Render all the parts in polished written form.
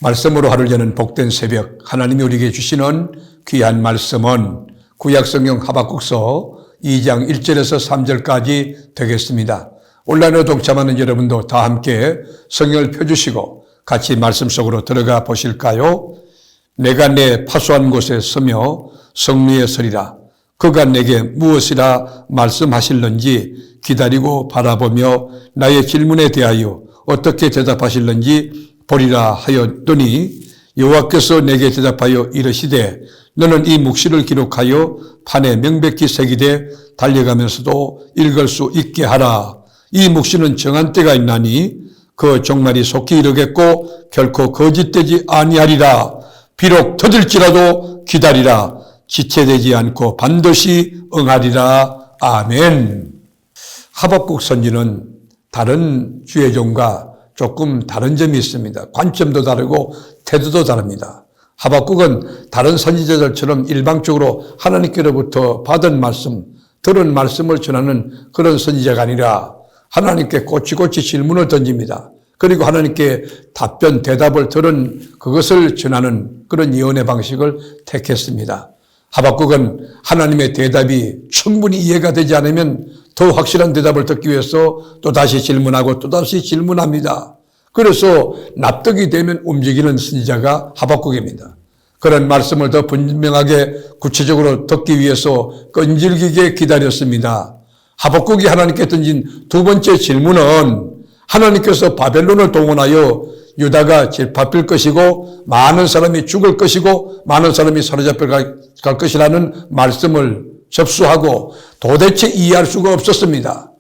말씀으로 하루를 여는 복된 새벽, 하나님이 우리에게 주시는 귀한 말씀은 구약성경 하박국서 2장 1절에서 3절까지 되겠습니다. 온라인으로 동참하는 여러분도 다 함께 성경을 펴주시고 같이 말씀 속으로 들어가 보실까요? 내가 내 파수한 곳에 서며 성리에 서리라. 그가 내게 무엇이라 말씀하실는지 기다리고 바라보며 나의 질문에 대하여 어떻게 대답하실는지 보리라 하였더니 여호와께서 내게 대답하여 이르시되 너는 이 묵시를 기록하여 판에 명백히 새기되 달려가면서도 읽을 수 있게 하라. 이 묵시는 정한 때가 있나니 그 종말이 속히 이르겠고 결코 거짓되지 아니하리라. 비록 더딜지라도 기다리라. 지체되지 않고 반드시 응하리라. 아멘. 하박국 선지는 다른 주의 종과 조금 다른 점이 있습니다. 관점도 다르고 태도도 다릅니다. 하박국은 다른 선지자들처럼 일방적으로 하나님께로부터 받은 말씀, 들은 말씀을 전하는 그런 선지자가 아니라 하나님께 꼬치꼬치 질문을 던집니다. 그리고 하나님께 답변, 대답을 들은 그것을 전하는 그런 예언의 방식을 택했습니다. 하박국은 하나님의 대답이 충분히 이해가 되지 않으면 더 확실한 대답을 듣기 위해서 또다시 질문하고 또다시 질문합니다. 그래서 납득이 되면 움직이는 선지자가 하박국입니다. 그런 말씀을 더 분명하게 구체적으로 듣기 위해서 끈질기게 기다렸습니다. 하박국이 하나님께 던진 두 번째 질문은 하나님께서 바벨론을 동원하여 유다가 짓밟힐 것이고 많은 사람이 죽을 것이고 많은 사람이 사로잡혀 갈 것이라는 말씀을 접수하고 도대체 이해할 수가 없었습니다.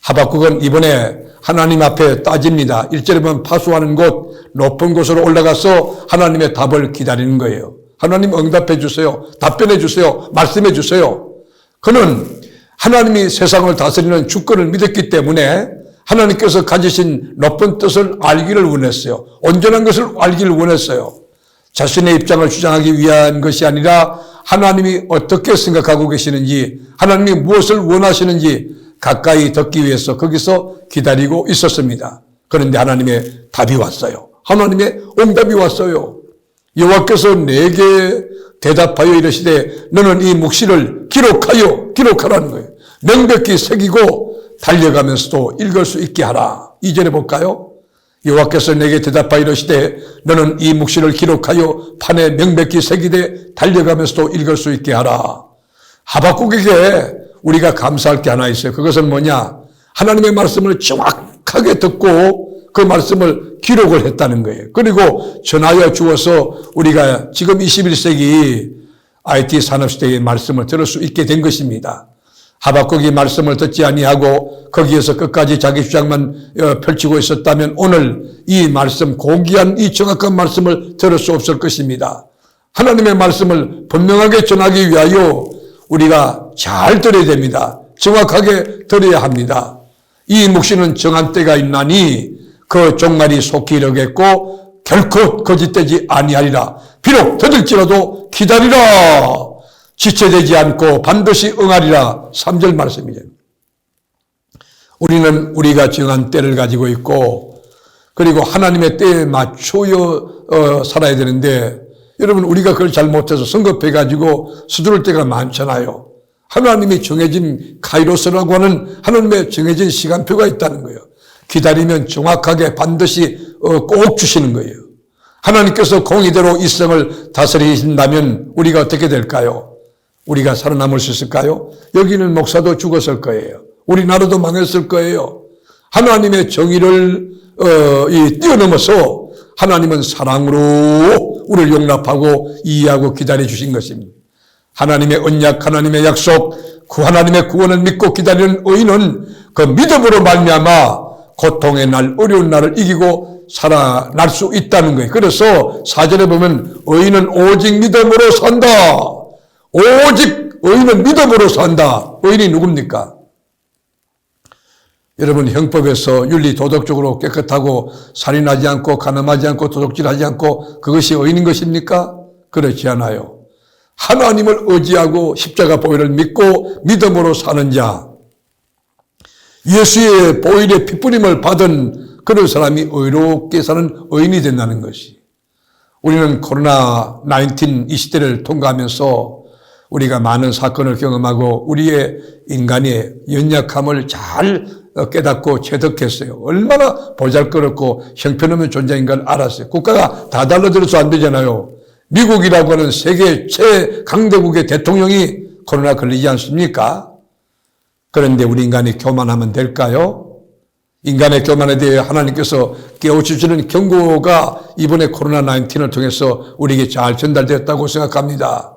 하박국은 이번에 하나님 앞에 따집니다. 1절에 보면 파수하는 곳, 높은 곳으로 올라가서 하나님의 답을 기다리는 거예요. 하나님 응답해 주세요. 답변해 주세요. 말씀해 주세요. 그는 하나님이 세상을 다스리는 주권을 믿었기 때문에 하나님께서 가지신 높은 뜻을 알기를 원했어요. 온전한 것을 알기를 원했어요. 자신의 입장을 주장하기 위한 것이 아니라 하나님이 어떻게 생각하고 계시는지, 하나님이 무엇을 원하시는지 가까이 듣기 위해서 거기서 기다리고 있었습니다. 그런데 하나님의 답이 왔어요. 하나님의 응답이 왔어요. 여호와께서 내게 대답하여 이르시되 너는 이 묵시를 기록하라는 거예요. 명백히 새기고 달려가면서도 읽을 수 있게 하라. 2절에 볼까요? 여호와께서 내게 대답하여 이르시되 너는 이 묵시를 기록하여 판에 명백히 새기되 달려가면서도 읽을 수 있게 하라. 하박국에게 우리가 감사할 게 하나 있어요. 그것은 뭐냐? 하나님의 말씀을 정확하게 듣고 그 말씀을 기록을 했다는 거예요. 그리고 전하여 주어서 우리가 지금 21세기 IT 산업시대의 말씀을 들을 수 있게 된 것입니다. 하박국이 말씀을 듣지 아니하고 거기에서 끝까지 자기 주장만 펼치고 있었다면 오늘 이 말씀, 고귀한 이 정확한 말씀을 들을 수 없을 것입니다. 하나님의 말씀을 분명하게 전하기 위하여 우리가 잘 들어야 됩니다. 정확하게 들어야 합니다. 이 묵시는 정한 때가 있나니 그 종말이 속히 이르겠고 결코 거짓되지 아니하리라. 비록 더딜지라도 기다리라. 지체되지 않고 반드시 응하리라. 3절 말씀이죠. 우리는 우리가 정한 때를 가지고 있고 그리고 하나님의 때에 맞춰 살아야 되는데 여러분 우리가 그걸 잘못해서 성급해가지고 서두를 때가 많잖아요. 하나님이 정해진 카이로스라고 하는 하나님의 정해진 시간표가 있다는 거예요. 기다리면 정확하게 반드시 꼭 주시는 거예요. 하나님께서 공의대로 이 생을 다스리신다면 우리가 어떻게 될까요? 우리가 살아남을 수 있을까요? 여기는 목사도 죽었을 거예요. 우리나라도 망했을 거예요. 하나님의 정의를 뛰어넘어서 하나님은 사랑으로 우리를 용납하고 이해하고 기다려 주신 것입니다. 하나님의 언약, 하나님의 약속, 그 하나님의 구원을 믿고 기다리는 의인은 그 믿음으로 말미암아 고통의 날, 어려운 날을 이기고 살아날 수 있다는 거예요. 그래서 4절에 보면 의인은 오직 믿음으로 산다. 오직 의인은 믿음으로 산다. 의인이 누굽니까? 여러분 형법에서 윤리 도덕적으로 깨끗하고 살인하지 않고 간음하지 않고 도둑질하지 않고 그것이 의인인 것입니까? 그렇지 않아요. 하나님을 의지하고 십자가 보혈을 믿고 믿음으로 사는 자, 예수의 보혈의 피뿌림을 받은 그런 사람이 의롭게 사는 의인이 된다는 것이. 우리는 코로나 19 이 시대를 통과하면서 우리가 많은 사건을 경험하고 우리의 인간의 연약함을 잘 깨닫고 체득했어요. 얼마나 보잘것없고 형편없는 존재인 걸 알았어요. 국가가 다 달라들어서 안 되잖아요. 미국이라고 하는 세계 최강대국의 대통령이 코로나 걸리지 않습니까? 그런데 우리 인간이 교만하면 될까요? 인간의 교만에 대해 하나님께서 깨우치시는 경고가 이번에 코로나 19을 통해서 우리에게 잘 전달되었다고 생각합니다.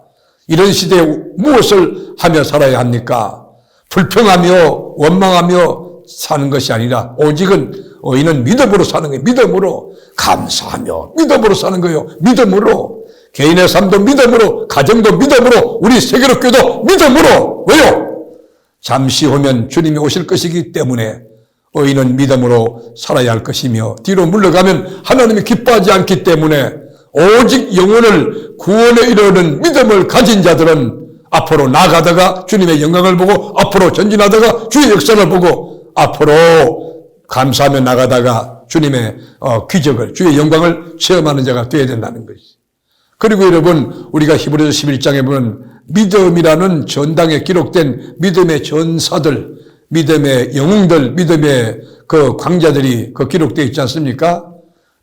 이런 시대에 무엇을 하며 살아야 합니까? 불평하며 원망하며 사는 것이 아니라 오직은 의인은 믿음으로 사는 거예요. 믿음으로 감사하며 믿음으로 사는 거예요. 믿음으로 개인의 삶도 믿음으로 가정도 믿음으로 우리 세계로교도 믿음으로 왜요? 잠시 후면 주님이 오실 것이기 때문에 의인은 믿음으로 살아야 할 것이며 뒤로 물러가면 하나님이 기뻐하지 않기 때문에 오직 영혼을 구원에 이르는 믿음을 가진 자들은 앞으로 나아가다가 주님의 영광을 보고 앞으로 전진하다가 주의 역사를 보고 앞으로 감사하며 나가다가 주님의 기적을 주의 영광을 체험하는 자가 되어야 된다는 것이죠. 그리고 여러분 우리가 히브리서 11장에 보면 믿음이라는 전당에 기록된 믿음의 전사들 믿음의 영웅들, 믿음의 그 광자들이 기록되어 있지 않습니까?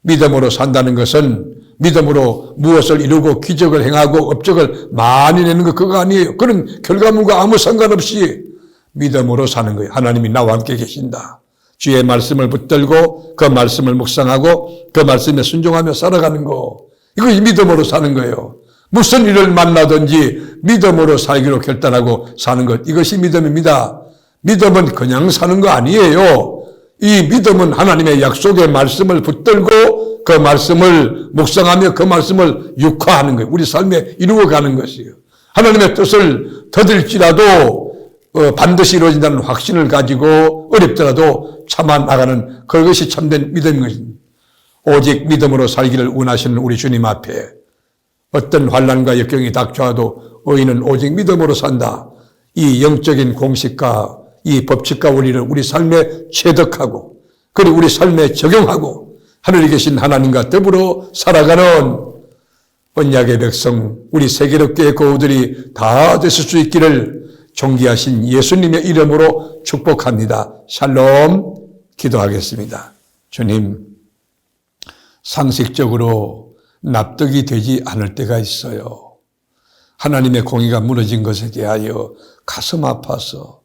믿음으로 산다는 것은 믿음으로 무엇을 이루고 기적을 행하고 업적을 많이 내는 것 그거 아니에요. 그런 결과물과 아무 상관없이 믿음으로 사는 거예요. 하나님이 나와 함께 계신다. 주의 말씀을 붙들고 그 말씀을 묵상하고 그 말씀에 순종하며 살아가는 거. 이것이 믿음으로 사는 거예요. 무슨 일을 만나든지 믿음으로 살기로 결단하고 사는 것. 이것이 믿음입니다. 믿음은 그냥 사는 거 아니에요. 이 믿음은 하나님의 약속의 말씀을 붙들고 그 말씀을 묵상하며 그 말씀을 육화하는 거예요. 우리 삶에 이루어가는 것이에요. 하나님의 뜻을 더딜지라도 반드시 이루어진다는 확신을 가지고 어렵더라도 참아 나가는 그것이 참된 믿음인 것입니다. 오직 믿음으로 살기를 원하시는 우리 주님 앞에 어떤 환난과 역경이 닥쳐와도 의인은 오직 믿음으로 산다. 이 영적인 공식과 이 법칙과 원리를 우리 삶에 체득하고 그리고 우리 삶에 적용하고 하늘에 계신 하나님과 더불어 살아가는 언약의 백성 우리 세계롭교회 교우들이 다 되실 수 있기를 존귀하신 예수님의 이름으로 축복합니다. 샬롬 기도하겠습니다. 주님 상식적으로 납득이 되지 않을 때가 있어요. 하나님의 공의가 무너진 것에 대하여 가슴 아파서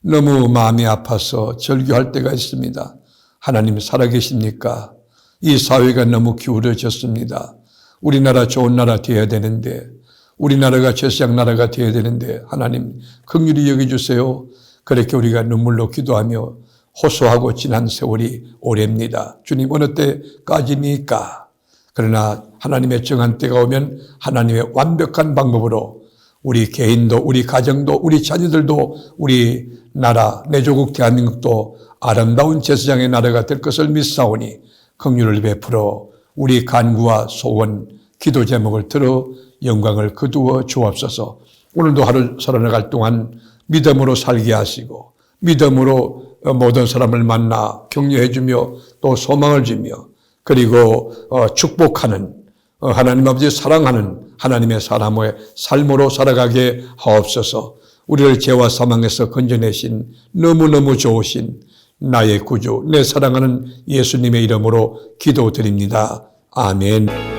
너무 마음이 아파서 절규할 때가 있습니다. 하나님 살아계십니까? 이 사회가 너무 기울어졌습니다. 우리나라 좋은 나라 되어야 되는데 우리나라가 제사장 나라가 되어야 되는데 하나님 긍휼히 여겨주세요. 그렇게 우리가 눈물로 기도하며 호소하고 지난 세월이 오래입니다. 주님 어느 때까지입니까? 그러나 하나님의 정한 때가 오면 하나님의 완벽한 방법으로 우리 개인도 우리 가정도 우리 자녀들도 우리 나라 내 조국 대한민국도 아름다운 제사장의 나라가 될 것을 믿사오니 긍휼을 베풀어 우리 간구와 소원 기도 제목을 들어 영광을 거두어 주옵소서. 오늘도 하루 살아나갈 동안 믿음으로 살게 하시고 믿음으로 모든 사람을 만나 격려해 주며 또 소망을 주며 그리고 축복하는 하나님 아버지 사랑하는 하나님의 사람의 삶으로 살아가게 하옵소서. 우리를 죄와 사망에서 건져내신 너무너무 좋으신 나의 구주 내 사랑하는 예수님의 이름으로 기도드립니다. 아멘.